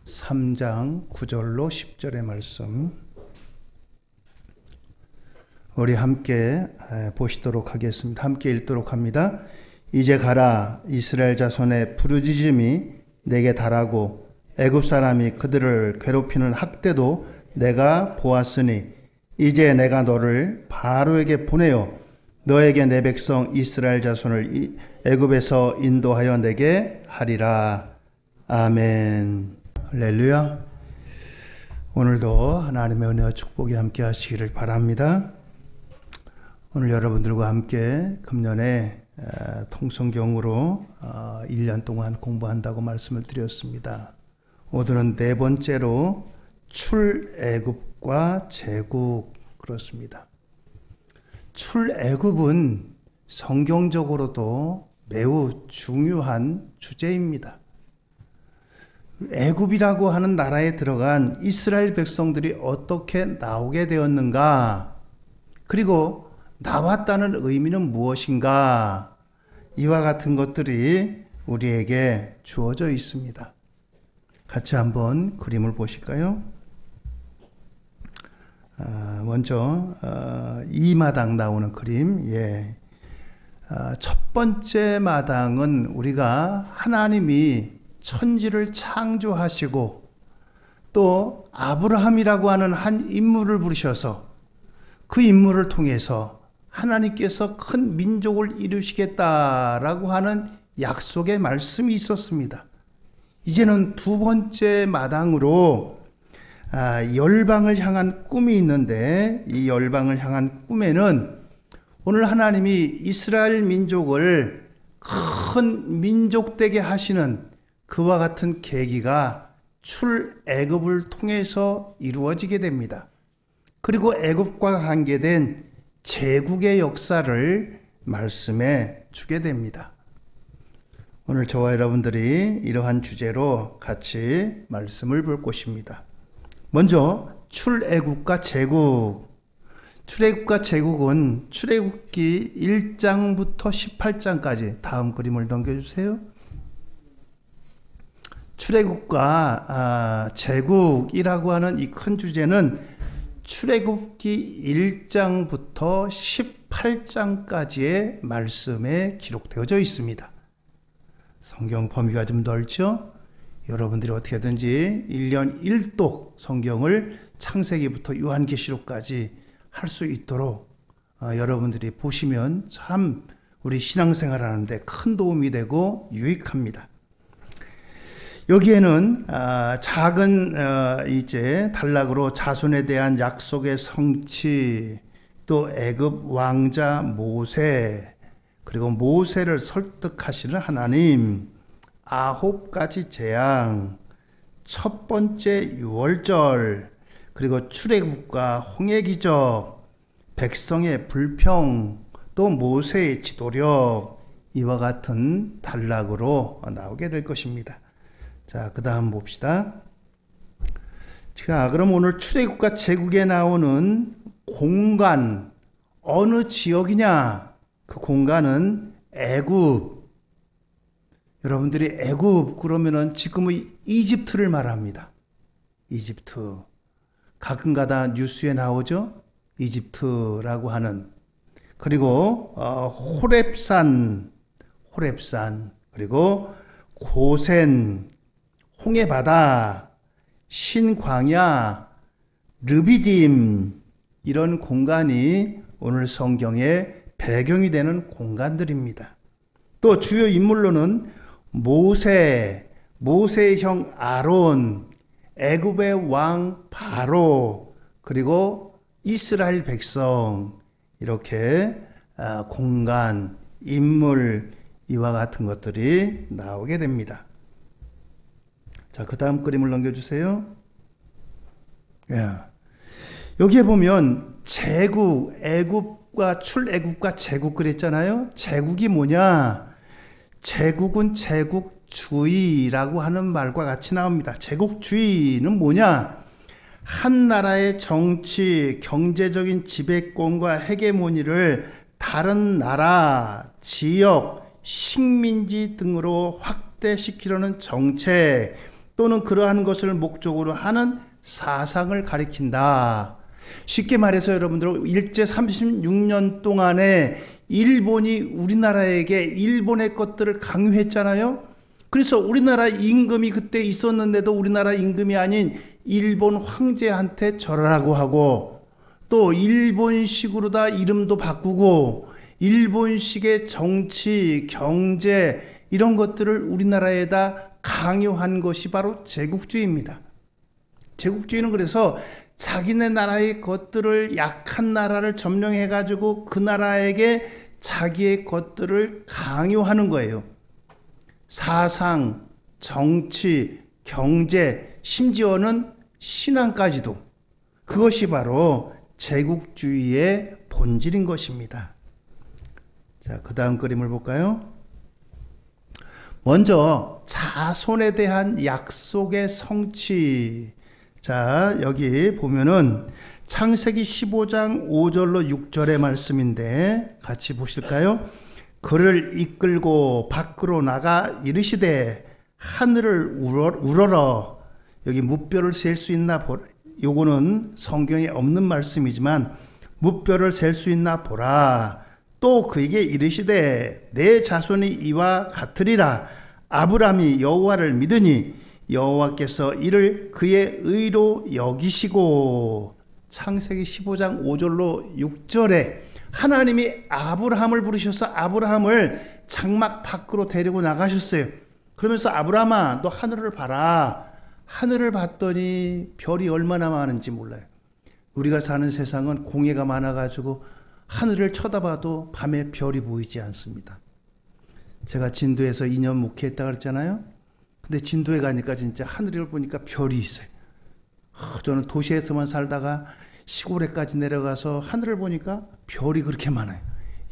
3장 9절로 10절의 말씀 우리 함께 보시도록 하겠습니다. 함께 읽도록 합니다. 이제 가라. 이스라엘 자손의 부르짖음이 내게 달하고 애굽 사람이 그들을 괴롭히는 학대도 내가 보았으니 이제 내가 너를 바로에게 보내어 너에게 내 백성 이스라엘 자손을 애굽에서 인도하여 내게 하리라. 아멘. 할렐루야. 오늘도 하나님의 은혜와 축복이 함께 하시기를 바랍니다. 오늘 여러분들과 함께 금년에 통성경으로 1년 동안 공부한다고 말씀을 드렸습니다. 오늘은 네 번째로 출애굽과 제국, 그렇습니다. 출애굽은 성경적으로도 매우 중요한 주제입니다. 애굽이라고 하는 나라에 들어간 이스라엘 백성들이 어떻게 나오게 되었는가, 그리고 나왔다는 의미는 무엇인가, 이와 같은 것들이 우리에게 주어져 있습니다. 같이 한번 그림을 보실까요? 먼저 이 마당 나오는 그림. 첫 번째 마당은 우리가 하나님이 천지를 창조하시고 또 아브라함이라고 하는 한 인물을 부르셔서 그 인물을 통해서 하나님께서 큰 민족을 이루시겠다라고 하는 약속의 말씀이 있었습니다. 이제는 두 번째 마당으로 열방을 향한 꿈이 있는데, 이 열방을 향한 꿈에는 오늘 하나님이 이스라엘 민족을 큰 민족 되게 하시는 그와 같은 계기가 출애굽을 통해서 이루어지게 됩니다. 그리고 애굽과 관계된 제국의 역사를 말씀해 주게 됩니다. 오늘 저와 여러분들이 이러한 주제로 같이 말씀을 볼 것입니다. 먼저 출애굽과 제국. 출애굽과 제국은 출애굽기 1장부터 18장까지, 다음 그림을 넘겨주세요. 출애굽과 제국이라고 하는 이 큰 주제는 출애굽기 1장부터 18장까지의 말씀에 기록되어져 있습니다. 성경 범위가 좀 넓죠? 여러분들이 어떻게든지 1년 1독 성경을 창세기부터 요한계시록까지 할 수 있도록 여러분들이 보시면 참 우리 신앙생활 하는데 큰 도움이 되고 유익합니다. 여기에는 작은 이제 단락으로 자손에 대한 약속의 성취, 또 애굽 왕자 모세, 그리고 모세를 설득하시는 하나님, 9가지 재앙, 첫 번째 유월절, 그리고 출애굽과 홍해 기적, 백성의 불평, 또 모세의 지도력, 이와 같은 단락으로 나오게 될 것입니다. 자, 그 다음 봅시다. 자, 그럼 오늘 출애굽과 제국에 나오는 공간, 어느 지역이냐? 그 공간은 애굽. 여러분들이 애굽 그러면은 지금의 이집트를 말합니다. 이집트. 가끔가다 뉴스에 나오죠? 이집트라고 하는. 그리고 호렙산, 그리고 고센, 홍해바다, 신광야, 르비딤, 이런 공간이 오늘 성경의 배경이 되는 공간들입니다. 또 주요 인물로는 모세, 모세의 형 아론, 애굽의 왕 바로, 그리고 이스라엘 백성, 이렇게 공간, 인물, 이와 같은 것들이 나오게 됩니다. 자, 그 다음 그림을 넘겨주세요. 여기에 보면 제국, 애굽과 출애굽과 제국 그랬잖아요. 제국이 뭐냐? 제국은 제국주의라고 하는 말과 같이 나옵니다. 제국주의는 뭐냐? 한 나라의 정치, 경제적인 지배권과 헤게모니를 다른 나라, 지역, 식민지 등으로 확대시키려는 정책, 또는 그러한 것을 목적으로 하는 사상을 가리킨다. 쉽게 말해서 여러분들 일제 36년 동안에 일본이 우리나라에게 일본의 것들을 강요했잖아요. 그래서 우리나라 임금이 그때 있었는데도 우리나라 임금이 아닌 일본 황제한테 절하라고 하고, 또 일본식으로 다 이름도 바꾸고 일본식의 정치, 경제 이런 것들을 우리나라에다 강요한 것이 바로 제국주의입니다. 제국주의는 그래서 자기네 나라의 것들을, 약한 나라를 점령해가지고 그 나라에게 자기의 것들을 강요하는 거예요. 사상, 정치, 경제, 심지어는 신앙까지도. 그것이 바로 제국주의의 본질인 것입니다. 자, 그 다음 그림을 볼까요? 먼저 자손에 대한 약속의 성취. 자, 여기 보면은 창세기 15장 5절로 6절의 말씀인데 같이 보실까요? 그를 이끌고 밖으로 나가 이르시되 하늘을 우러러. 여기 무뼈를 셀 수 있나 보라. 요거는 성경에 없는 말씀이지만 무뼈를 셀 수 있나 보라. 또 그에게 이르시되 내 자손이 이와 같으리라. 아브라함이 여호와를 믿으니 여호와께서 이를 그의 의로 여기시고. 창세기 15장 5절로 6절에 하나님이 아브라함을 부르셔서 아브라함을 장막 밖으로 데리고 나가셨어요. 그러면서 아브라함아, 너 하늘을 봐라. 하늘을 봤더니 별이 얼마나 많은지 몰라요. 우리가 사는 세상은 공해가 많아가지고 하늘을 쳐다봐도 밤에 별이 보이지 않습니다. 제가 진도에서 2년 목회했다고 그랬잖아요. 근데 진도에 가니까 진짜 하늘을 보니까 별이 있어요. 저는 도시에서만 살다가 시골에까지 내려가서 하늘을 보니까 별이 그렇게 많아요.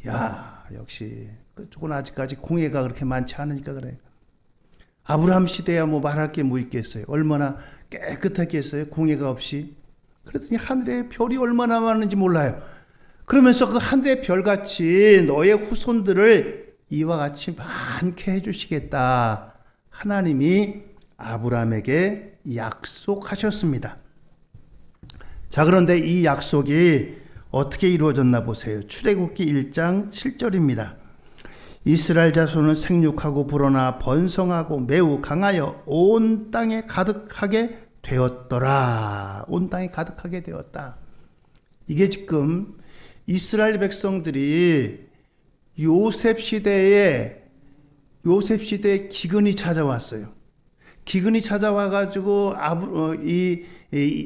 야, 역시 그쪽은 아직까지 공해가 그렇게 많지 않으니까 그래요. 아브라함 시대야 뭐 말할 게 뭐 있겠어요. 얼마나 깨끗하게 했어요. 공해가 없이. 그랬더니 하늘에 별이 얼마나 많은지 몰라요. 그러면서 그 하늘의 별같이 너의 후손들을 이와 같이 많게 해주시겠다. 하나님이 아브라함에게 약속하셨습니다. 자, 그런데 이 약속이 어떻게 이루어졌나 보세요. 출애굽기 1장 7절입니다. 이스라엘 자손은 생육하고 불어나 번성하고 매우 강하여 온 땅에 가득하게 되었더라. 온 땅에 가득하게 되었다. 이게 지금 이스라엘 백성들이 요셉 시대에 기근이 찾아왔어요. 기근이 찾아와가지고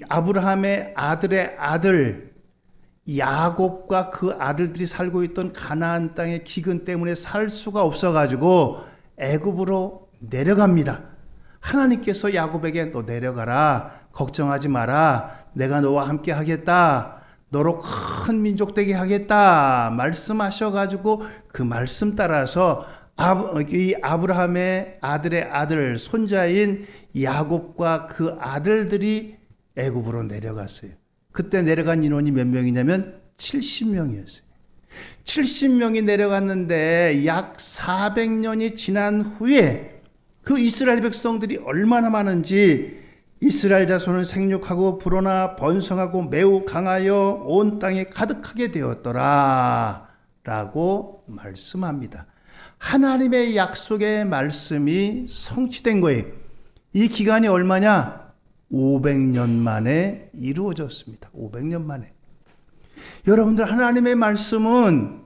아브라함의 아들의 아들 야곱과 그 아들들이 살고 있던 가나안 땅의 기근 때문에 살 수가 없어가지고 애굽으로 내려갑니다. 하나님께서 야곱에게 너 내려가라. 걱정하지 마라. 내가 너와 함께 하겠다. 너로 큰 민족 되게 하겠다. 말씀하셔가지고 그 말씀 따라서 이 아브라함의 아들의 아들 손자인 야곱과 그 아들들이 애굽으로 내려갔어요. 그때 내려간 인원이 몇 명이냐면 70명이었어요. 70명이 내려갔는데 약 400년이 지난 후에 그 이스라엘 백성들이 얼마나 많은지 이스라엘 자손은 생육하고 불어나 번성하고 매우 강하여 온 땅에 가득하게 되었더라 라고 말씀합니다. 하나님의 약속의 말씀이 성취된 거예요. 이 기간이 얼마냐? 500년 만에 이루어졌습니다. 500년 만에. 여러분들, 하나님의 말씀은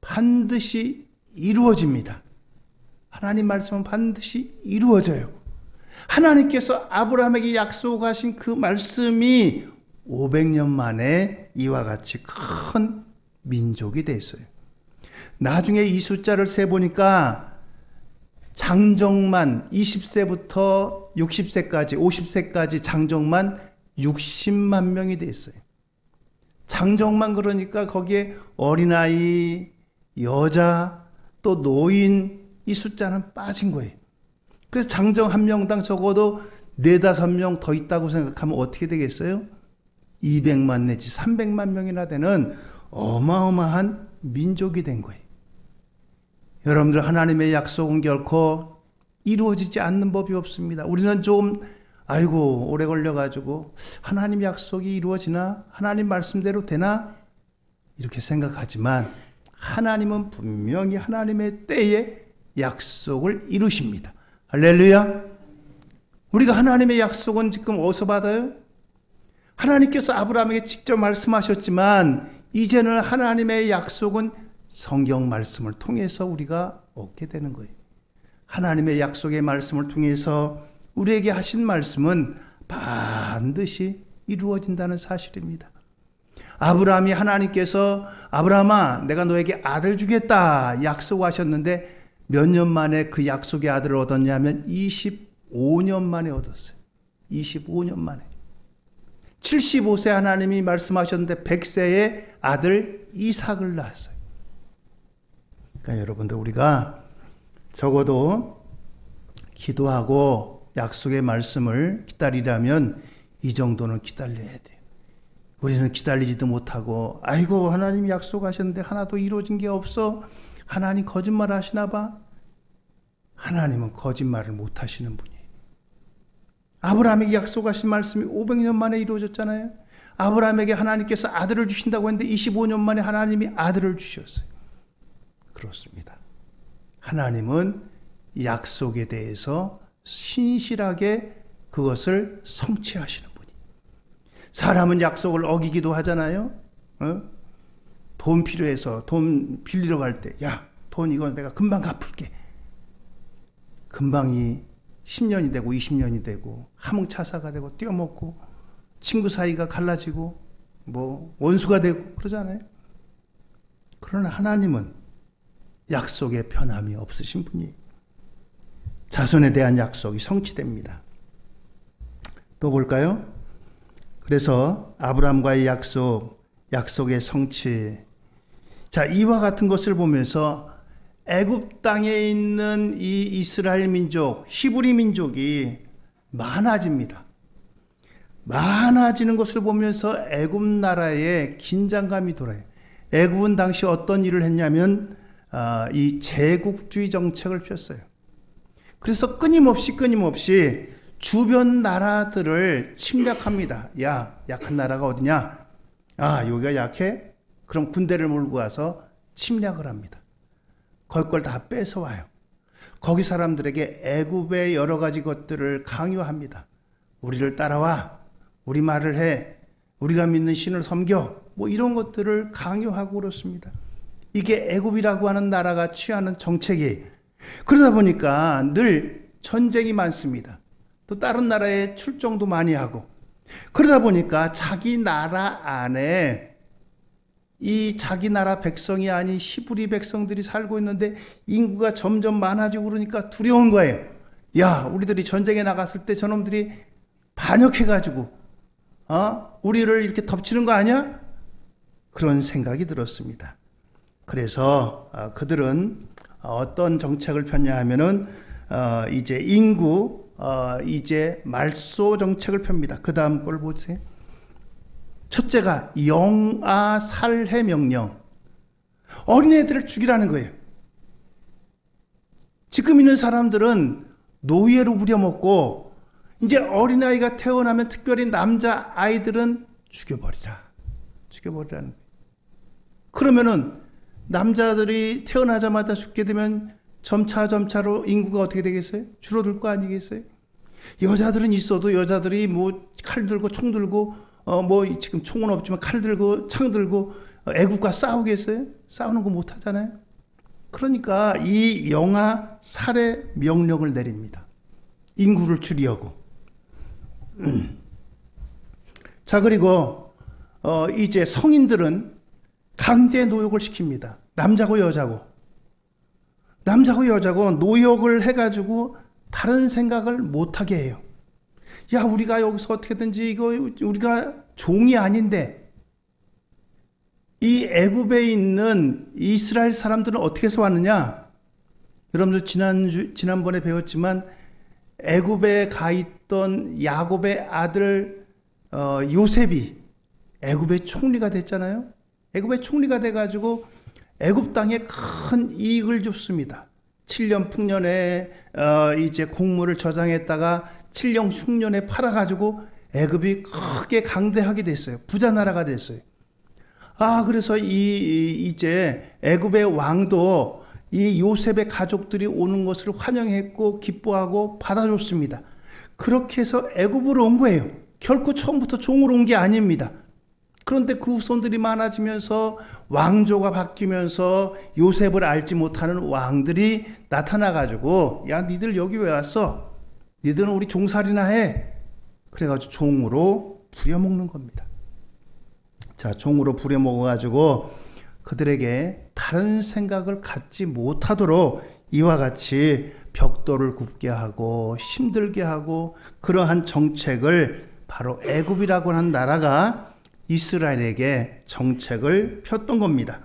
반드시 이루어집니다. 하나님 말씀은 반드시 이루어져요. 하나님께서 아브라함에게 약속하신 그 말씀이 500년 만에 이와 같이 큰 민족이 됐어요. 나중에 이 숫자를 세보니까 장정만 20세부터 60세까지 50세까지 장정만 60만 명이 됐어요. 장정만, 그러니까 거기에 어린아이, 여자, 또 노인, 이 숫자는 빠진 거예요. 그래서 장정 한 명당 적어도 4-5명 더 있다고 생각하면 어떻게 되겠어요? 200만 내지 300만 명이나 되는 어마어마한 민족이 된 거예요. 여러분들, 하나님의 약속은 결코 이루어지지 않는 법이 없습니다. 우리는 좀 아이고 오래 걸려가지고 하나님 약속이 이루어지나? 하나님 말씀대로 되나? 이렇게 생각하지만 하나님은 분명히 하나님의 때에 약속을 이루십니다. 할렐루야. 우리가 하나님의 약속은 지금 어디서 받아요? 하나님께서 아브라함에게 직접 말씀하셨지만 이제는 하나님의 약속은 성경 말씀을 통해서 우리가 얻게 되는 거예요. 하나님의 약속의 말씀을 통해서 우리에게 하신 말씀은 반드시 이루어진다는 사실입니다. 아브라함이 하나님께서 아브라함아 내가 너에게 아들 주겠다 약속하셨는데 몇 년 만에 그 약속의 아들을 얻었냐면 25년 만에 얻었어요. 25년 만에. 75세 하나님이 말씀하셨는데 100세의 아들 이삭을 낳았어요. 그러니까 여러분들 우리가 적어도 기도하고 약속의 말씀을 기다리려면 이 정도는 기다려야 돼요. 우리는 기다리지도 못하고 아이고 하나님이 약속하셨는데 하나도 이루어진 게 없어. 하나님 거짓말 하시나 봐. 하나님은 거짓말을 못 하시는 분이에요. 아브라함에게 약속하신 말씀이 500년 만에 이루어졌잖아요. 아브라함에게 하나님께서 아들을 주신다고 했는데 25년 만에 하나님이 아들을 주셨어요. 그렇습니다. 하나님은 약속에 대해서 신실하게 그것을 성취하시는 분이. 사람은 약속을 어기기도 하잖아요. 돈 필요해서 돈 빌리러 갈 때 야, 돈 이거 내가 금방 갚을게. 금방이 10년이 되고 20년이 되고 함흥차사가 되고 떼어먹고 친구 사이가 갈라지고 뭐 원수가 되고 그러잖아요. 그러나 하나님은 약속에 변함이 없으신 분이 자손에 대한 약속이 성취됩니다. 또 볼까요? 그래서 아브라함과의 약속의 성취. 자, 이와 같은 것을 보면서 애굽 땅에 있는 이 이스라엘 민족, 히브리 민족이 많아집니다. 많아지는 것을 보면서 애굽 나라에 긴장감이 돌아요. 애굽은 당시 어떤 일을 했냐면 이 제국주의 정책을 폈어요. 그래서 끊임없이 주변 나라들을 침략합니다. 야, 약한 나라가 어디냐? 아, 여기가 약해? 그럼 군대를 몰고 와서 침략을 합니다. 걸 걸 다 뺏어와요. 거기 사람들에게 애굽의 여러 가지 것들을 강요합니다. 우리를 따라와. 우리 말을 해. 우리가 믿는 신을 섬겨. 뭐 이런 것들을 강요하고 그렇습니다. 이게 애굽이라고 하는 나라가 취하는 정책이에요. 그러다 보니까 늘 전쟁이 많습니다. 또 다른 나라에 출정도 많이 하고. 그러다 보니까 자기 나라 안에 이 자기 나라 백성이 아닌 히브리 백성들이 살고 있는데 인구가 점점 많아지고 그러니까 두려운 거예요. 야, 우리들이 전쟁에 나갔을 때 저놈들이 반역해가지고 우리를 이렇게 덮치는 거 아니야? 그런 생각이 들었습니다. 그래서 그들은 어떤 정책을 폈냐 하면은 이제 인구 이제 말소 정책을 펴니다. 그 다음 걸 보세요. 첫째가 영아 살해 명령. 어린애들을 죽이라는 거예요. 지금 있는 사람들은 노예로 부려먹고 이제 어린아이가 태어나면 특별히 남자 아이들은 죽여버리라는 거예요. 그러면은 남자들이 태어나자마자 죽게 되면 점차로 인구가 어떻게 되겠어요? 줄어들 거 아니겠어요? 여자들은 있어도 여자들이 뭐 칼 들고 총 들고 뭐 지금 총은 없지만 칼 들고 창 들고 애국과 싸우겠어요? 싸우는 거 못 하잖아요. 그러니까 이 영아 살해 명령을 내립니다. 인구를 줄이려고. 자, 그리고 이제 성인들은 강제 노역을 시킵니다. 남자고 여자고 노역을 해가지고 다른 생각을 못하게 해요. 야, 우리가 여기서 어떻게든지 이거 우리가 종이 아닌데. 이 애굽에 있는 이스라엘 사람들은 어떻게 해서 왔느냐? 여러분들 지난번에 배웠지만 애굽에 가 있던 야곱의 아들 요셉이 애굽의 총리가 됐잖아요. 애굽의 총리가 돼가지고 애굽 땅에 큰 이익을 줬습니다. 7년 풍년에 이제 곡물을 저장했다가 7년 흉년에 팔아가지고 애굽이 크게 강대하게 됐어요. 부자 나라가 됐어요. 그래서 이제 애굽의 왕도 이 요셉의 가족들이 오는 것을 환영했고 기뻐하고 받아줬습니다. 그렇게 해서 애굽으로 온 거예요. 결코 처음부터 종으로 온 게 아닙니다. 그런데 그 후손들이 많아지면서 왕조가 바뀌면서 요셉을 알지 못하는 왕들이 나타나가지고, 야, 니들 여기 왜 왔어? 니들은 우리 종살이나 해. 그래가지고 종으로 부려먹는 겁니다. 자, 종으로 부려먹어가지고 그들에게 다른 생각을 갖지 못하도록 이와 같이 벽돌을 굽게 하고 힘들게 하고, 그러한 정책을 바로 애굽이라고 하는 나라가 이스라엘에게 정책을 폈던 겁니다.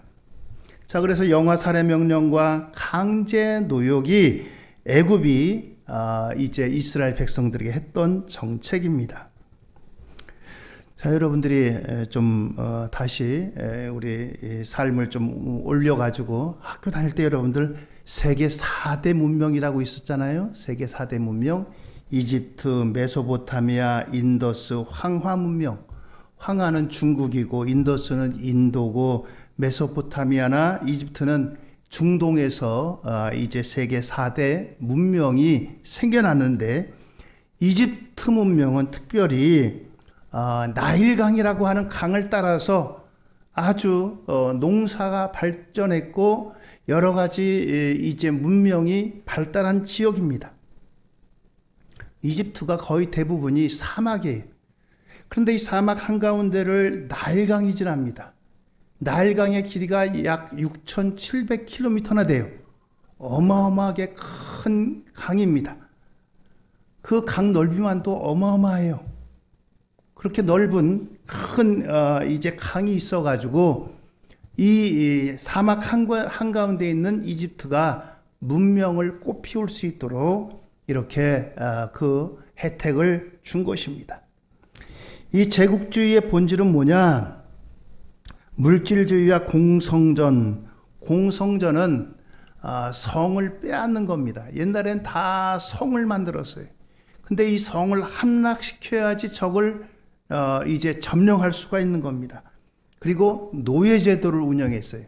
자, 그래서 영아 살해 명령과 강제 노역이 애굽이 이제 이스라엘 백성들에게 했던 정책입니다. 자, 여러분들이 좀 다시 우리 삶을 좀 올려가지고 학교 다닐 때 여러분들 세계 4대 문명이라고 있었잖아요. 세계 4대 문명. 이집트, 메소포타미아, 인더스, 황하 문명. 황하는 중국이고 인더스는 인도고 메소포타미아나 이집트는 중동에서 이제 세계 4대 문명이 생겨났는데, 이집트 문명은 특별히 나일강이라고 하는 강을 따라서 아주 농사가 발전했고 여러 가지 이제 문명이 발달한 지역입니다. 이집트가 거의 대부분이 사막이에요. 그런데 이 사막 한가운데를 나일강이 지납니다. 나일강의 길이가 약 6,700km나 돼요. 어마어마하게 큰 강입니다. 그 강 넓이만도 어마어마해요. 그렇게 넓은 큰 이제 강이 있어가지고 이 사막 한가운데 있는 이집트가 문명을 꽃피울 수 있도록 이렇게 그 혜택을 준 것입니다. 이 제국주의의 본질은 뭐냐? 물질주의와 공성전. 공성전은 성을 빼앗는 겁니다. 옛날엔 다 성을 만들었어요. 근데 이 성을 함락시켜야지 적을 이제 점령할 수가 있는 겁니다. 그리고 노예제도를 운영했어요.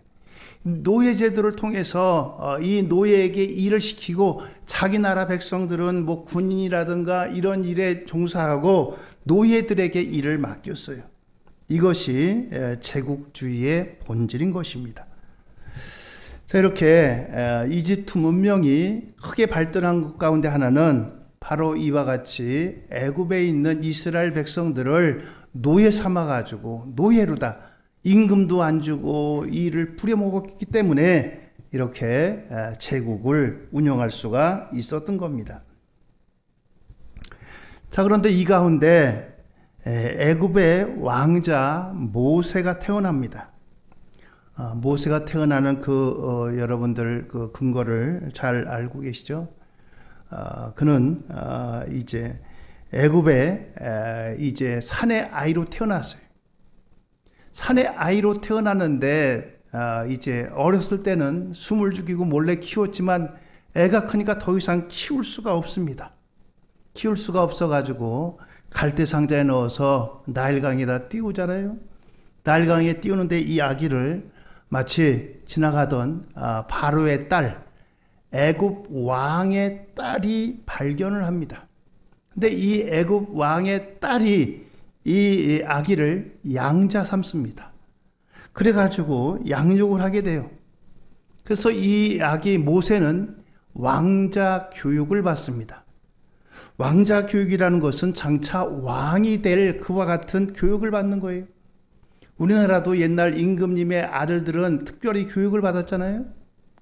노예제도를 통해서 이 노예에게 일을 시키고 자기 나라 백성들은 뭐 군인이라든가 이런 일에 종사하고 노예들에게 일을 맡겼어요. 이것이 제국주의의 본질인 것입니다. 자, 이렇게 이집트 문명이 크게 발전한 것 가운데 하나는 바로 이와 같이 애굽에 있는 이스라엘 백성들을 노예 삼아가지고 노예로다 임금도 안 주고 일을 부려먹었기 때문에 이렇게 제국을 운영할 수가 있었던 겁니다. 자, 그런데 이 가운데 애굽의 왕자 모세가 태어납니다. 모세가 태어나는 여러분들 그 근거를 잘 알고 계시죠? 그는 이제 애굽의 이제 산의 아이로 태어났어요. 산의 아이로 태어났는데 이제 어렸을 때는 숨을 죽이고 몰래 키웠지만 애가 크니까 더 이상 키울 수가 없습니다. 키울 수가 없어가지고 갈대 상자에 넣어서 나일강에다 띄우잖아요. 나일강에 띄우는데 이 아기를 마치 지나가던 바로의 딸, 애굽 왕의 딸이 발견을 합니다. 근데 이 애굽 왕의 딸이 이 아기를 양자 삼습니다. 그래가지고 양육을 하게 돼요. 그래서 이 아기 모세는 왕자 교육을 받습니다. 왕자 교육이라는 것은 장차 왕이 될 그와 같은 교육을 받는 거예요. 우리나라도 옛날 임금님의 아들들은 특별히 교육을 받았잖아요.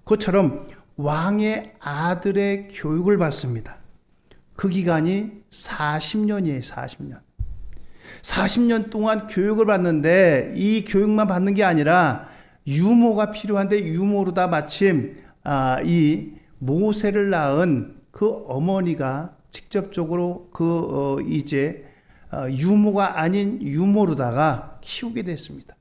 그것처럼 왕의 아들의 교육을 받습니다. 그 기간이 40년이에요. 40년. 40년 동안 교육을 받는데 이 교육만 받는 게 아니라 유모가 필요한데 유모로다 마침 이 모세를 낳은 그 어머니가 직접적으로 이제 유모가 아닌 유모로다가 키우게 됐습니다.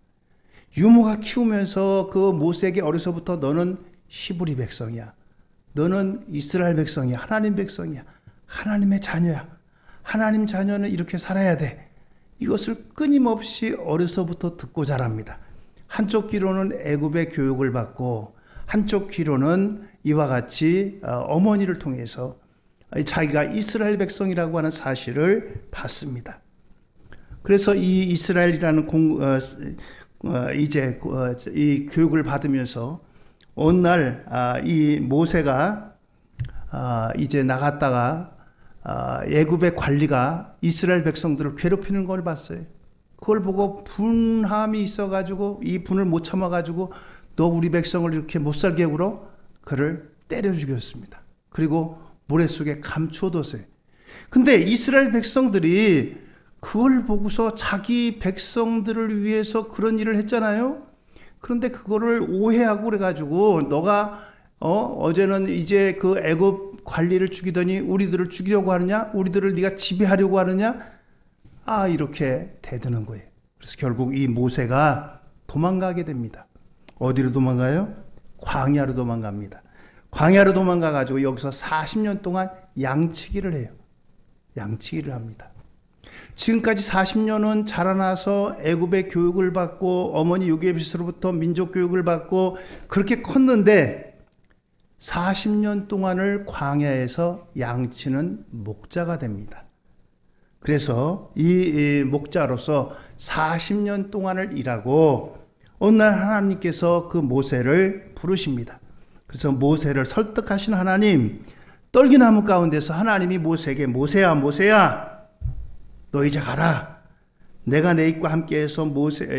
유모가 키우면서 그 모세에게 어려서부터 너는 히브리 백성이야. 너는 이스라엘 백성이야. 하나님 백성이야. 하나님의 자녀야. 하나님 자녀는 이렇게 살아야 돼. 이것을 끊임없이 어려서부터 듣고 자랍니다. 한쪽 귀로는 애굽의 교육을 받고 한쪽 귀로는 이와 같이 어머니를 통해서 자기가 이스라엘 백성이라고 하는 사실을 받습니다. 그래서 이 이스라엘이라는 이 교육을 받으면서 어느 날 이 모세가 이제 나갔다가 애굽의 관리가 이스라엘 백성들을 괴롭히는 걸 봤어요. 그걸 보고 분함이 있어가지고 이 분을 못 참아가지고 너 우리 백성을 이렇게 못살게 굴어? 그를 때려 죽였습니다. 그리고 모래 속에 감추어뒀어요. 근데 이스라엘 백성들이 그걸 보고서 자기 백성들을 위해서 그런 일을 했잖아요. 그런데 그거를 오해하고 그래가지고 너가 어제는 이제 그 애굽 관리를 죽이더니 우리들을 죽이려고 하느냐? 우리들을 네가 지배하려고 하느냐? 이렇게 대드는 거예요. 그래서 결국 이 모세가 도망가게 됩니다. 어디로 도망가요? 광야로 도망갑니다. 광야로 도망가가지고 여기서 40년 동안 양치기를 해요. 양치기를 합니다. 지금까지 40년은 자라나서 애굽의 교육을 받고 어머니 요게벳으로부터 민족 교육을 받고 그렇게 컸는데 40년 동안을 광야에서 양치는 목자가 됩니다. 그래서 이 목자로서 40년 동안을 일하고 어느 날 하나님께서 그 모세를 부르십니다. 그래서 모세를 설득하신 하나님, 떨기나무 가운데서 하나님이 모세에게 모세야 너 이제 가라. 내가 내 입과 함께해서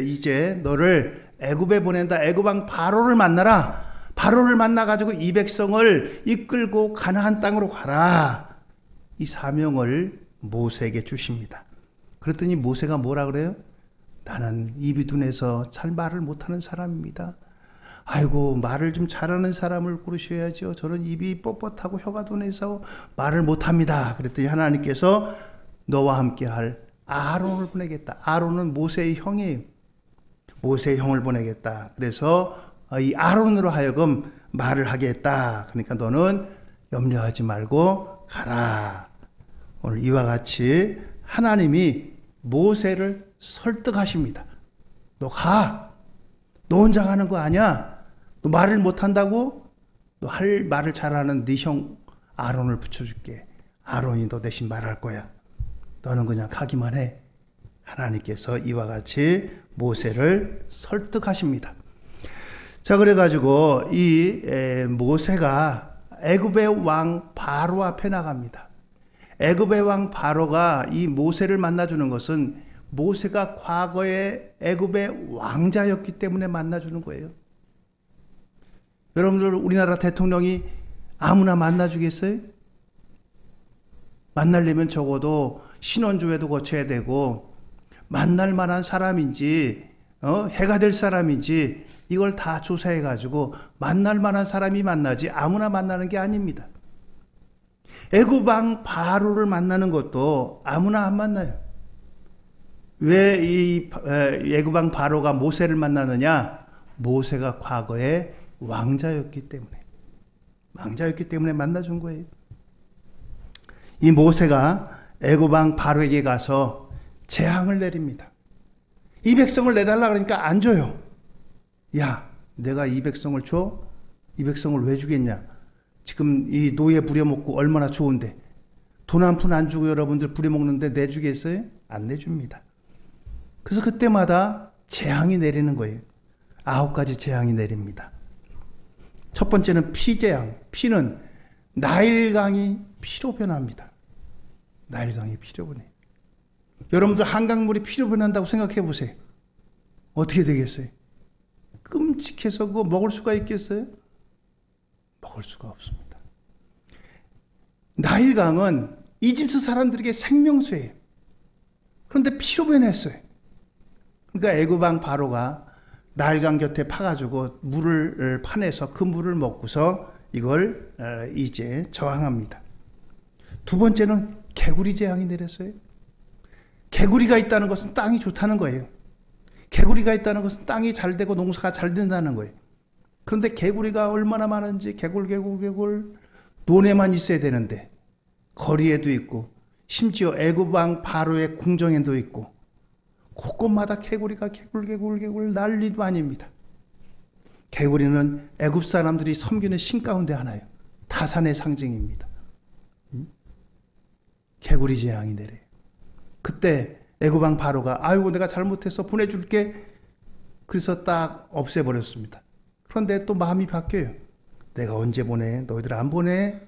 이제 너를 애굽에 보낸다. 애굽 왕 바로를 만나라. 바로를 만나가지고 이 백성을 이끌고 가나안 땅으로 가라. 이 사명을 모세에게 주십니다. 그랬더니 모세가 뭐라 그래요? 나는 입이 둔해서 잘 말을 못하는 사람입니다. 아이고 말을 좀 잘하는 사람을 고르셔야죠. 저는 입이 뻣뻣하고 혀가 둔해서 말을 못합니다. 그랬더니 하나님께서 너와 함께 할 아론을 보내겠다. 아론은 모세의 형이에요. 모세의 형을 보내겠다. 그래서 이 아론으로 하여금 말을 하겠다. 그러니까 너는 염려하지 말고 가라. 오늘 이와 같이 하나님이 모세를 설득하십니다. 너 가. 너 혼자 가는 거 아니야. 너 말을 못한다고? 너 할 말을 잘하는 네 형 아론을 붙여줄게. 아론이 너 대신 말할 거야. 너는 그냥 가기만 해. 하나님께서 이와 같이 모세를 설득하십니다. 자, 그래가지고 이 모세가 애굽의 왕 바로 앞에 나갑니다. 애굽의 왕 바로가 이 모세를 만나주는 것은 모세가 과거에 애굽의 왕자였기 때문에 만나주는 거예요. 여러분들 우리나라 대통령이 아무나 만나주겠어요? 만나려면 적어도 신원조회도 거쳐야 되고 만날 만한 사람인지 해가 될 사람인지 이걸 다 조사해가지고 만날 만한 사람이 만나지 아무나 만나는 게 아닙니다. 애굽 왕 바로를 만나는 것도 아무나 안 만나요. 왜 이 애굽 왕 바로가 모세를 만나느냐? 모세가 과거에 왕자였기 때문에 만나준 거예요. 이 모세가 애굽 왕 바로에게 가서 재앙을 내립니다. 이 백성을 내달라 그러니까 안 줘요. 야, 내가 이 백성을 줘? 이 백성을 왜 주겠냐? 지금 이 노예 부려먹고 얼마나 좋은데 돈 한 푼 안 주고 여러분들 부려먹는데 내주겠어요? 안 내줍니다. 그래서 그때마다 재앙이 내리는 거예요. 9가지 재앙이 내립니다. 첫 번째는 피재앙. 피는 나일강이 피로 변합니다. 나일강이 피로 변해. 여러분들 한강물이 피로 변한다고 생각해 보세요. 어떻게 되겠어요? 끔찍해서 그거 먹을 수가 있겠어요? 먹을 수가 없습니다. 나일강은 이집트 사람들에게 생명수예요. 그런데 피로 변했어요. 그러니까 애굽 왕 바로가 나일강 곁에 파가지고 물을 파내서 그 물을 먹고서 이걸 이제 저항합니다. 두 번째는 개구리 재앙이 내렸어요. 개구리가 있다는 것은 땅이 좋다는 거예요. 개구리가 있다는 것은 땅이 잘 되고 농사가 잘 된다는 거예요. 그런데 개구리가 얼마나 많은지 개굴 논에만 있어야 되는데 거리에도 있고 심지어 애굽 왕 바로의 궁정에도 있고 곳곳마다 개구리가 개굴 난리도 아닙니다. 개구리는 애굽 사람들이 섬기는 신 가운데 하나예요. 타산의 상징입니다. 개구리 재앙이 내려요. 그때 애굽 왕 바로가 아이고 내가 잘못해서 보내줄게. 그래서 딱 없애버렸습니다. 그런데 또 마음이 바뀌어요. 내가 언제 보내? 너희들 안 보내?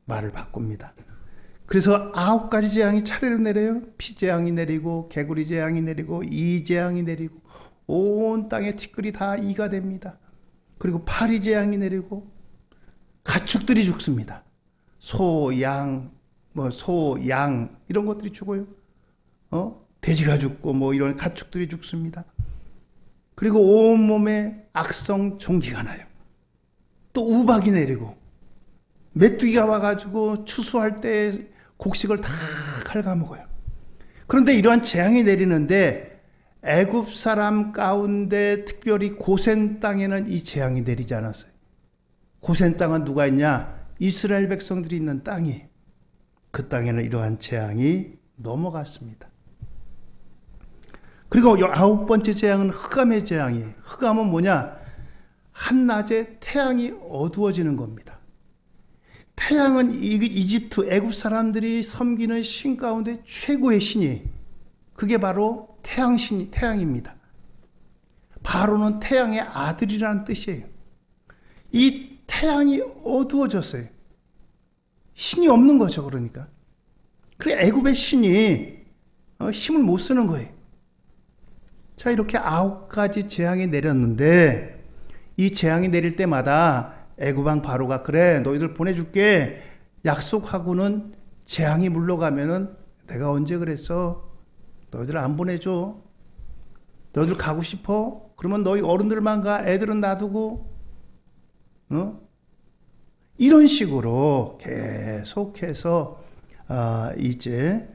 말을 바꿉니다. 그래서 9가지 재앙이 차례로 내려요. 피 재앙이 내리고 개구리 재앙이 내리고 이 재앙이 내리고 온 땅의 티끌이 다 이가 됩니다. 그리고 파리 재앙이 내리고 가축들이 죽습니다. 소, 양 이런 것들이 죽어요. 돼지가 죽고 이런 가축들이 죽습니다. 그리고 온몸에 악성 종기가 나요. 또 우박이 내리고 메뚜기가 와가지고 추수할 때 곡식을 다 갉아먹어요. 그런데 이러한 재앙이 내리는데 애굽 사람 가운데 특별히 고센 땅에는 이 재앙이 내리지 않았어요. 고센 땅은 누가 있냐? 이스라엘 백성들이 있는 땅이. 그 땅에는 이러한 재앙이 넘어갔습니다. 그리고 9번째 재앙은 흑암의 재앙이에요. 흑암은 뭐냐? 한낮에 태양이 어두워지는 겁니다. 태양은 이집트 애굽 사람들이 섬기는 신 가운데 최고의 신이 그게 바로 태양입니다. 바로는 태양의 아들이라는 뜻이에요. 이 태양이 어두워졌어요. 신이 없는 거죠. 그러니까. 그래 애굽의 신이 힘을 못 쓰는 거예요. 자, 이렇게 9가지 재앙이 내렸는데 이 재앙이 내릴 때마다 애굽 왕 바로가 그래 너희들 보내줄게 약속하고는 재앙이 물러가면은 내가 언제 그랬어? 너희들 안 보내줘. 너희들 가고 싶어? 그러면 너희 어른들만 가. 애들은 놔두고. 이런 식으로 계속해서 이제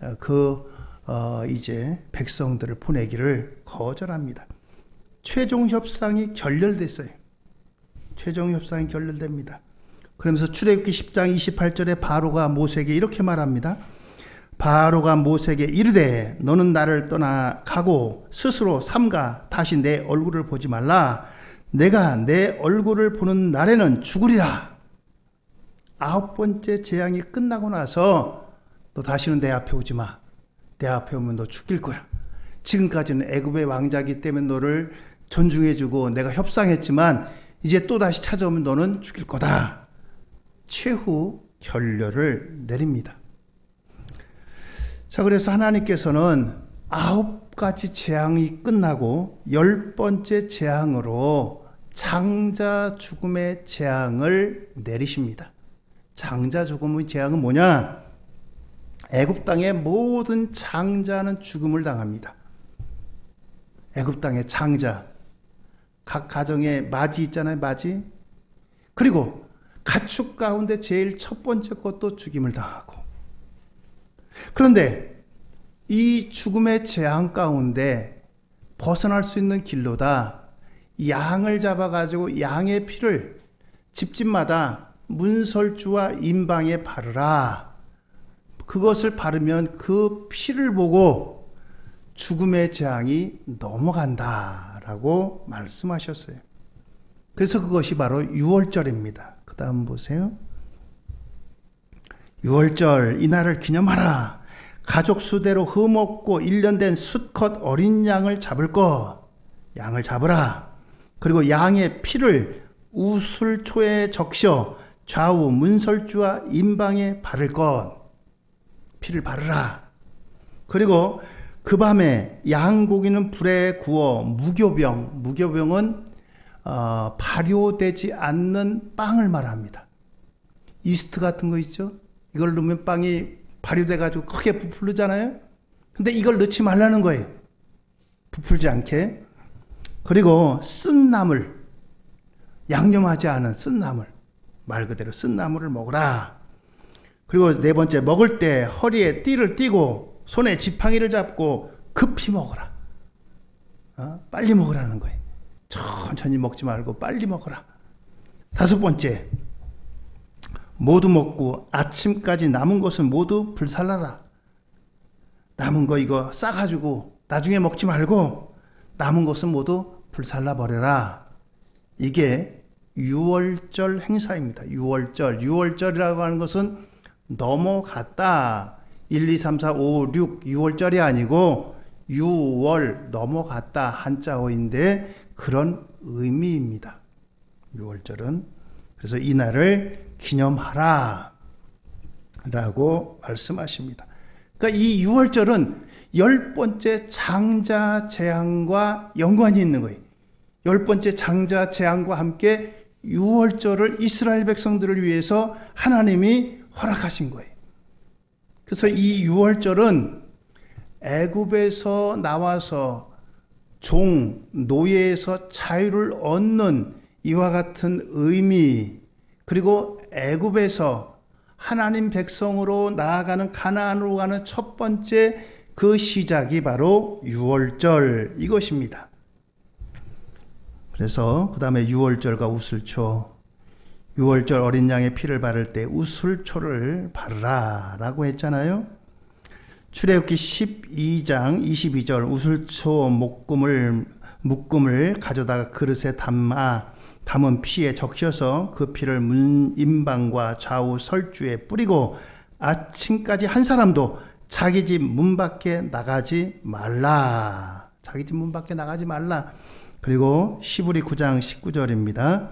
백성들을 보내기를 거절합니다. 최종 협상이 결렬됐어요. 최종 협상이 결렬됩니다. 그러면서 출애굽기 10장 28절에 바로가 모세에게 이렇게 말합니다. 바로가 모세에게 이르되 너는 나를 떠나가고 스스로 삼가 다시 내 얼굴을 보지 말라. 내가 내 얼굴을 보는 날에는 죽으리라. 9번째 재앙이 끝나고 나서 너 다시는 내 앞에 오지 마. 내 앞에 오면 너 죽일 거야. 지금까지는 애굽의 왕자기 때문에 너를 존중해주고 내가 협상했지만 이제 또 다시 찾아오면 너는 죽일 거다. 최후 결렬을 내립니다. 자, 그래서 하나님께서는 9가지 재앙이 끝나고 10번째 재앙으로 장자 죽음의 재앙을 내리십니다. 장자 죽음의 재앙은 뭐냐? 애굽 땅의 모든 장자는 죽음을 당합니다. 애굽 땅의 장자, 각 가정에 맞이 있잖아요, 맞이. 그리고 가축 가운데 제일 첫 번째 것도 죽임을 당하고. 그런데 이 죽음의 재앙 가운데 벗어날 수 있는 길로다 양을 잡아가지고 양의 피를 집집마다 문설주와 임방에 바르라. 그것을 바르면 그 피를 보고 죽음의 재앙이 넘어간다라고 말씀하셨어요. 그래서 그것이 바로 유월절입니다. 그 다음 보세요. 유월절 이날을 기념하라. 가족 수대로 흠없고 1년 된 수컷 어린 양을 잡을 것. 양을 잡으라. 그리고 양의 피를 우슬초에 적셔 좌우 문설주와 임방에 바를 것. 피를 바르라. 그리고 그 밤에 양고기는 불에 구워 무교병은 발효되지 않는 빵을 말합니다. 이스트 같은 거 있죠? 이걸 넣으면 빵이 발효돼가지고 크게 부풀잖아요. 근데 이걸 넣지 말라는 거예요. 부풀지 않게. 그리고 쓴 나물, 양념하지 않은 쓴 나물, 말 그대로 쓴 나물을 먹으라. 그리고 네 번째, 먹을 때 허리에 띠를 띠고 손에 지팡이를 잡고 급히 먹어라. 빨리 먹으라는 거예요. 천천히 먹지 말고 빨리 먹어라. 다섯 번째, 모두 먹고 아침까지 남은 것은 모두 불살라라. 남은 거 이거 싸가지고 나중에 먹지 말고 남은 것은 모두 불살라 버려라. 이게 유월절 행사입니다. 유월절이라고 하는 것은 넘어갔다. 1, 2, 3, 4, 5, 6 6월절이 아니고 유월 넘어갔다 한자어인데 그런 의미입니다. 유월절은. 그래서 이 날을 기념하라 라고 말씀하십니다. 그러니까 이 유월절은 10번째 장자 재앙과 연관이 있는 거예요. 10번째 장자 재앙과 함께 유월절을 이스라엘 백성들을 위해서 하나님이 허락하신 거예요. 그래서 이 유월절은 애굽에서 나와서 노예에서 자유를 얻는 이와 같은 의미, 그리고 애굽에서 하나님 백성으로 나아가는 가나안으로 가는 첫 번째 그 시작이 바로 유월절 이것입니다. 그래서 그 다음에 유월절과 우슬초, 유월절 어린 양의 피를 바를 때 우슬초를 바르라 라고 했잖아요. 출애굽기 12장 22절 우슬초 묶음을 가져다가 그릇에 담은 피에 적셔서 그 피를 문 임방과 좌우 설주에 뿌리고 아침까지 한 사람도 자기 집 문 밖에 나가지 말라. 자기 집 문 밖에 나가지 말라. 그리고 시브리 9장 19절입니다.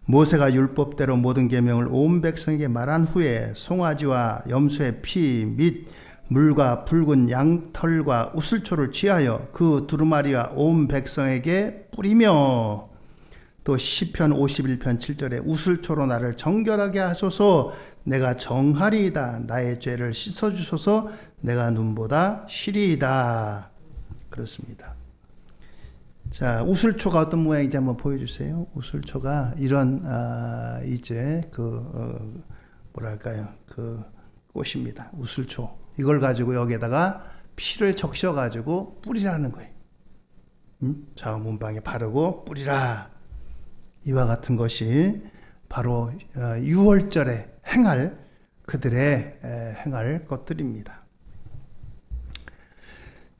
모세가 율법대로 모든 계명을 온 백성에게 말한 후에 송아지와 염소의 피 및 물과 붉은 양털과 우슬초를 취하여 그 두루마리와 온 백성에게 뿌리며, 또 시편 51편 7절에 우슬초로 나를 정결하게 하소서 내가 정하리이다. 나의 죄를 씻어주소서 내가 눈보다 시리이다. 그렇습니다. 자, 우슬초가 어떤 모양인지 한번 보여주세요. 우슬초가 이런 이제 뭐랄까요, 그 꽃입니다. 우슬초. 이걸 가지고 여기에다가 피를 적셔가지고 뿌리라는 거예요. 좌우 문방에 바르고 뿌리라. 이와 같은 것이 바로 유월절에 그들의 행할 것들입니다.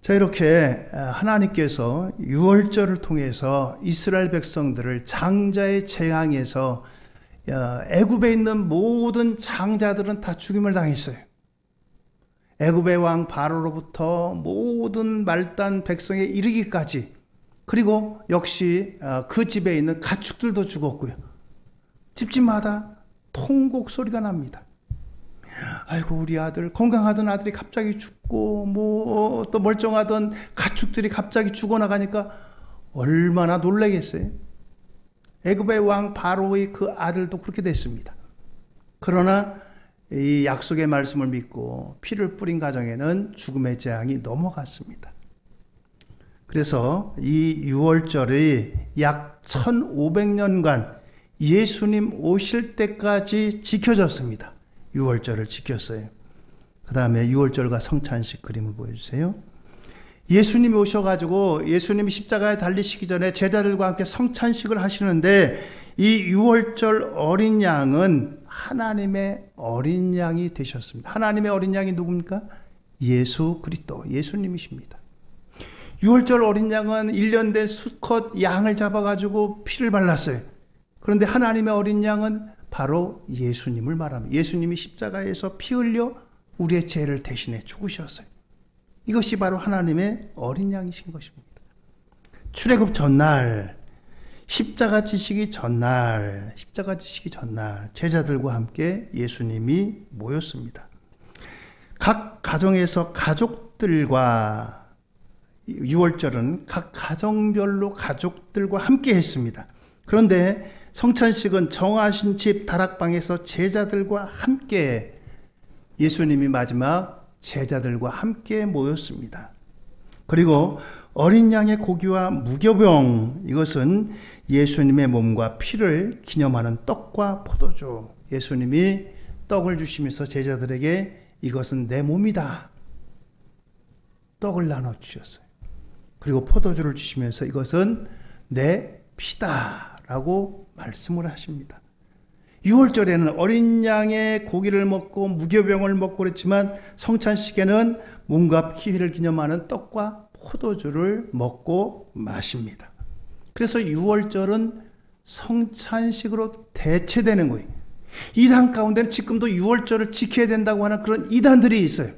자, 이렇게 하나님께서 유월절을 통해서 이스라엘 백성들을 장자의 재앙에서, 애굽에 있는 모든 장자들은 다 죽임을 당했어요. 애굽의 왕 바로로부터 모든 말단 백성에 이르기까지, 그리고 역시 그 집에 있는 가축들도 죽었고요. 집집마다 통곡 소리가 납니다. 아이고, 우리 아들, 건강하던 아들이 갑자기 죽고, 또 멀쩡하던 가축들이 갑자기 죽어나가니까 얼마나 놀라겠어요. 애굽의 왕 바로의 그 아들도 그렇게 됐습니다. 그러나 이 약속의 말씀을 믿고 피를 뿌린 가정에는 죽음의 재앙이 넘어갔습니다. 그래서 이 유월절이 약 1500년간 예수님 오실 때까지 지켜졌습니다. 유월절을 지켰어요. 그 다음에 유월절과 성찬식 그림을 보여주세요. 예수님이 오셔가지고 예수님이 십자가에 달리시기 전에 제자들과 함께 성찬식을 하시는데, 이 유월절 어린 양은 하나님의 어린 양이 되셨습니다. 하나님의 어린 양이 누굽니까? 예수 그리스도, 예수님이십니다. 유월절 어린 양은 1년 된 수컷 양을 잡아가지고 피를 발랐어요. 그런데 하나님의 어린 양은 바로 예수님을 말합니다. 예수님이 십자가에서 피 흘려 우리의 죄를 대신해 죽으셨어요. 이것이 바로 하나님의 어린 양이신 것입니다. 출애굽 전날, 십자가 지시기 전날 제자들과 함께 예수님이 모였습니다. 각 가정에서 가족들과, 유월절은 각 가정별로 가족들과 함께 했습니다. 그런데 성찬식은 정하신 집 다락방에서 제자들과 함께, 예수님이 마지막 제자들과 함께 모였습니다. 그리고 어린 양의 고기와 무교병, 이것은 예수님의 몸과 피를 기념하는 떡과 포도주. 예수님이 떡을 주시면서 제자들에게 이것은 내 몸이다. 떡을 나눠주셨어요. 그리고 포도주를 주시면서 이것은 내 피다 라고 말씀을 하십니다. 유월절에는 어린 양의 고기를 먹고 무교병을 먹고 그랬지만 성찬식에는 몸과 피를 기념하는 떡과 포도주를 먹고 마십니다. 그래서 유월절은 성찬식으로 대체되는 거예요. 이단 가운데는 지금도 유월절을 지켜야 된다고 하는 그런 이단들이 있어요.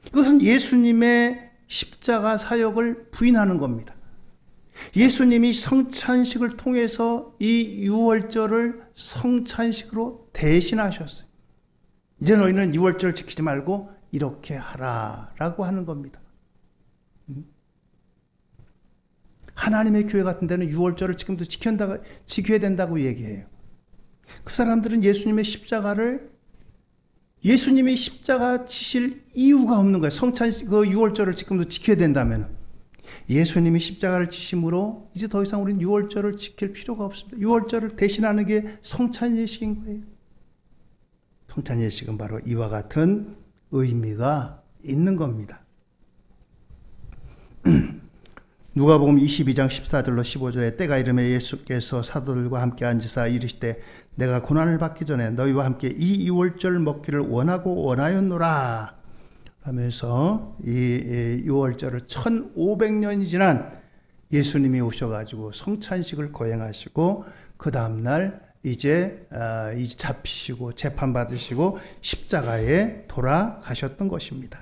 그것은 예수님의 십자가 사역을 부인하는 겁니다. 예수님이 성찬식을 통해서 이 유월절을 성찬식으로 대신하셨어요. 이제 너희는 유월절 지키지 말고 이렇게 하라라고 하는 겁니다. 하나님의 교회 같은 데는 유월절을 지금도 지켜야 된다고 얘기해요. 그 사람들은 예수님의 십자가 지실 이유가 없는 거예요. 그 유월절을 지금도 지켜야 된다면. 예수님이 십자가를 지심으로 이제 더 이상 우리는 유월절을 지킬 필요가 없습니다. 유월절을 대신하는 게 성찬예식인 거예요. 성찬예식은 바로 이와 같은 의미가 있는 겁니다. 누가복음 22장 14절로 15절에 때가 이르매 예수께서 사도들과 함께 앉으사 이르시되 내가 고난을 받기 전에 너희와 함께 이 유월절 먹기를 원하였노라 하면서 이 유월절을 1500년이 지난 예수님이 오셔가지고 성찬식을 거행하시고 그 다음날 이제 잡히시고 재판받으시고 십자가에 돌아가셨던 것입니다.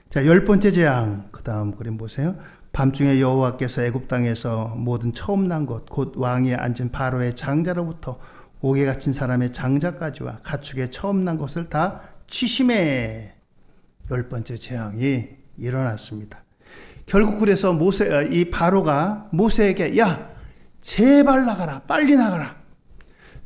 자, 10번째 재앙, 그 다음 그림 보세요. 밤중에 여호와께서 애굽 땅에서 모든 처음 난 것 곧 왕위에 앉은 바로의 장자로부터 옥에 갇힌 사람의 장자까지와 가축의 처음 난 것을 다 치심해 10번째 재앙이 일어났습니다. 결국 그래서 이 바로가 모세에게 야 제발 나가라, 빨리 나가라.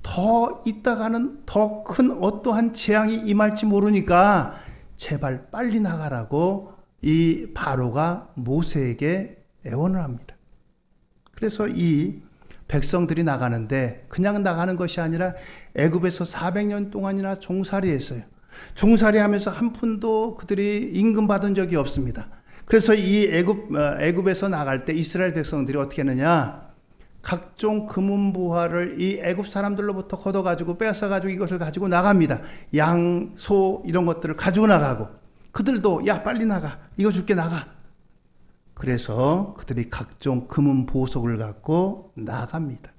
더 있다가는 더 큰 어떠한 재앙이 임할지 모르니까 제발 빨리 나가라고 이 바로가 모세에게 애원을 합니다. 그래서 이 백성들이 나가는데 그냥 나가는 것이 아니라 애굽에서 400년 동안이나 종살이했어요. 종살이하면서 한 푼도 그들이 임금 받은 적이 없습니다. 그래서 이 애굽에서 나갈 때 이스라엘 백성들이 어떻게 했느냐? 각종 금은부화를 이 애굽 사람들로부터 걷어가지고 빼앗아가지고 이것을 가지고 나갑니다. 양, 소 이런 것들을 가지고 나가고 그들도 야 빨리 나가, 이거 줄게 나가. 그래서 그들이 각종 금은 보석을 갖고 나갑니다.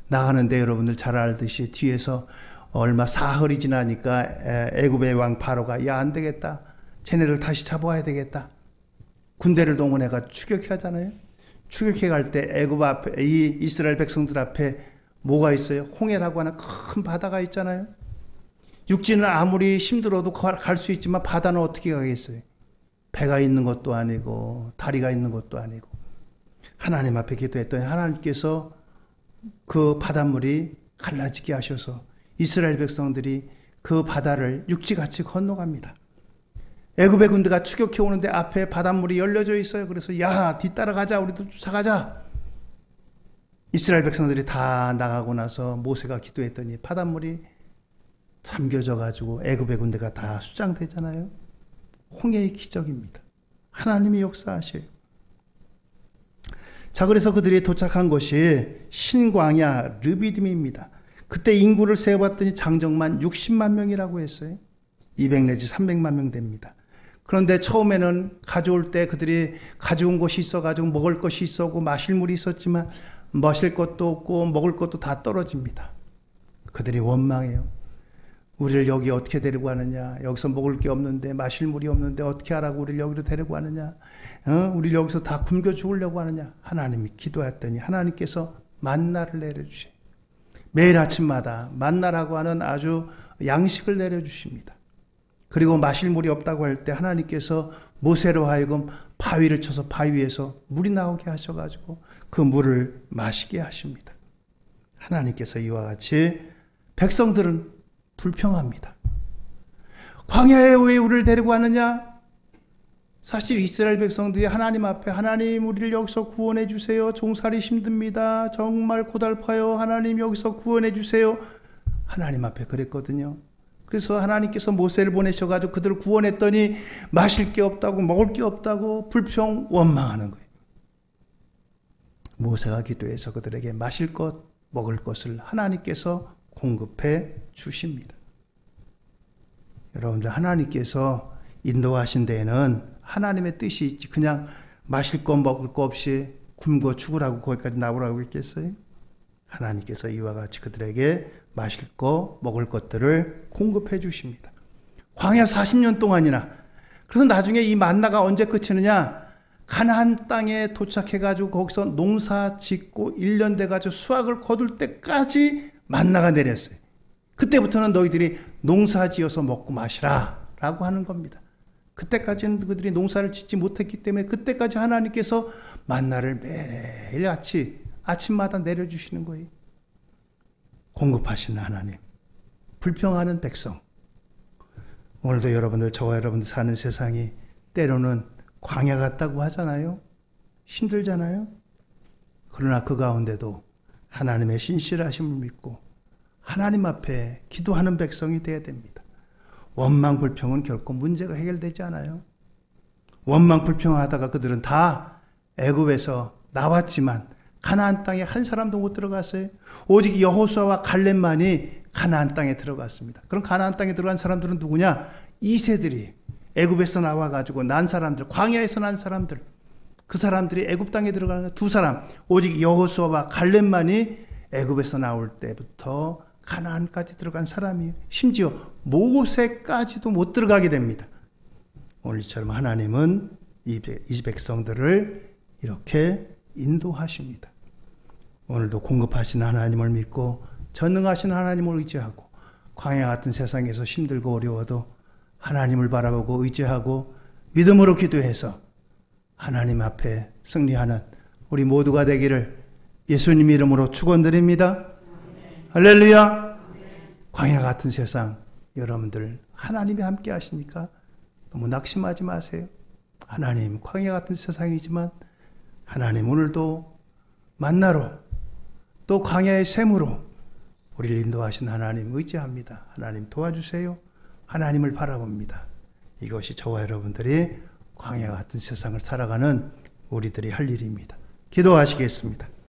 나가는데 여러분들 잘 알듯이 뒤에서 얼마 사흘이 지나니까 애굽의 왕 바로가 야 안 되겠다, 쟤네들 다시 잡아와야 되겠다. 군대를 동원해가 추격해 가잖아요. 추격해 갈 때 애굽 앞에 이 이스라엘 백성들 앞에 뭐가 있어요? 홍해라고 하는 큰 바다가 있잖아요. 육지는 아무리 힘들어도 갈 수 있지만 바다는 어떻게 가겠어요? 배가 있는 것도 아니고 다리가 있는 것도 아니고. 하나님 앞에 기도했더니 하나님께서 그 바닷물이 갈라지게 하셔서 이스라엘 백성들이 그 바다를 육지같이 건너갑니다. 애굽의 군대가 추격해 오는데 앞에 바닷물이 열려져 있어요. 그래서 야 뒤따라가자, 우리도 쫓아가자. 이스라엘 백성들이 다 나가고 나서 모세가 기도했더니 바닷물이 잠겨져 가지고 애굽의 군대가 다 수장되잖아요. 홍해의 기적입니다. 하나님이 역사하셔요. 자, 그래서 그들이 도착한 곳이 신광야 르비딤입니다. 그때 인구를 세어봤더니 장정만 60만 명이라고 했어요. 200 내지 300만 명 됩니다. 그런데 처음에는 가져올 때 그들이 가져온 것이 있어가지고 먹을 것이 있었고 마실 물이 있었지만 마실 것도 없고 먹을 것도 다 떨어집니다. 그들이 원망해요. 우리를 여기 어떻게 데리고 가느냐? 여기서 먹을 게 없는데 마실 물이 없는데 어떻게 하라고 우리를 여기로 데리고 가느냐? 우리를 여기서 다 굶겨 죽으려고 하느냐? 하나님이 기도했더니 하나님께서 만나를 내려주셔요. 매일 아침마다 만나라고 하는 아주 양식을 내려주십니다. 그리고 마실 물이 없다고 할 때 하나님께서 모세로 하여금 바위를 쳐서 바위에서 물이 나오게 하셔가지고 그 물을 마시게 하십니다. 하나님께서 이와 같이 백성들은 불평합니다. 광야에 왜 우리를 데리고 왔느냐? 사실 이스라엘 백성들이 하나님 앞에 하나님 우리를 여기서 구원해 주세요. 종살이 힘듭니다. 정말 고달파요. 하나님 여기서 구원해 주세요. 하나님 앞에 그랬거든요. 그래서 하나님께서 모세를 보내셔가지고 그들을 구원했더니 마실 게 없다고 먹을 게 없다고 불평 원망하는 거예요. 모세가 기도해서 그들에게 마실 것 먹을 것을 하나님께서 공급해 주십니다. 여러분들 하나님께서 인도하신 데에는 하나님의 뜻이 있지 그냥 마실 거 먹을 거 없이 굶고 죽으라고 거기까지 나오라고 했겠어요? 하나님께서 이와 같이 그들에게 마실 거 먹을 것들을 공급해 주십니다. 광야 40년 동안이나. 그래서 나중에 이 만나가 언제 그치느냐? 가나안 땅에 도착해가지고 거기서 농사 짓고 1년 돼가지고 수확을 거둘 때까지 만나가 내렸어요. 그때부터는 너희들이 농사 지어서 먹고 마시라 라고 하는 겁니다. 그때까지는 그들이 농사를 짓지 못했기 때문에 그때까지 하나님께서 만나를 매일 아침마다 내려주시는 거예요. 공급하시는 하나님, 불평하는 백성. 오늘도 여러분들, 저와 여러분들 사는 세상이 때로는 광야 같다고 하잖아요. 힘들잖아요. 그러나 그 가운데도 하나님의 신실하심을 믿고 하나님 앞에 기도하는 백성이 되어야 됩니다. 원망 불평은 결코 문제가 해결되지 않아요. 원망 불평하다가 그들은 다 애굽에서 나왔지만 가나안 땅에 한 사람도 못 들어갔어요. 오직 여호수아와 갈렙만이 가나안 땅에 들어갔습니다. 그럼 가나안 땅에 들어간 사람들은 누구냐? 2세들이 애굽에서 나와가지고 난 사람들, 광야에서 난 사람들, 그 사람들이 애굽 땅에 들어가는 두 사람, 오직 여호수아와 갈렙만이 애굽에서 나올 때부터 가나안까지 들어간 사람이에요. 심지어 모세까지도 못 들어가게 됩니다. 오늘처럼 하나님은 이 백성들을 이렇게 인도하십니다. 오늘도 공급하시는 하나님을 믿고 전능하신 하나님을 의지하고 광야 같은 세상에서 힘들고 어려워도 하나님을 바라보고 의지하고 믿음으로 기도해서 하나님 앞에 승리하는 우리 모두가 되기를 예수님 이름으로 축원드립니다. 할렐루야. 광야 같은 세상 여러분들 하나님이 함께 하시니까 너무 낙심하지 마세요. 하나님 광야 같은 세상이지만 하나님 오늘도 만나러 또 광야의 샘으로 우리를 인도하신 하나님 의지합니다. 하나님 도와주세요. 하나님을 바라봅니다. 이것이 저와 여러분들이 광야 같은 세상을 살아가는 우리들이 할 일입니다. 기도하시겠습니다.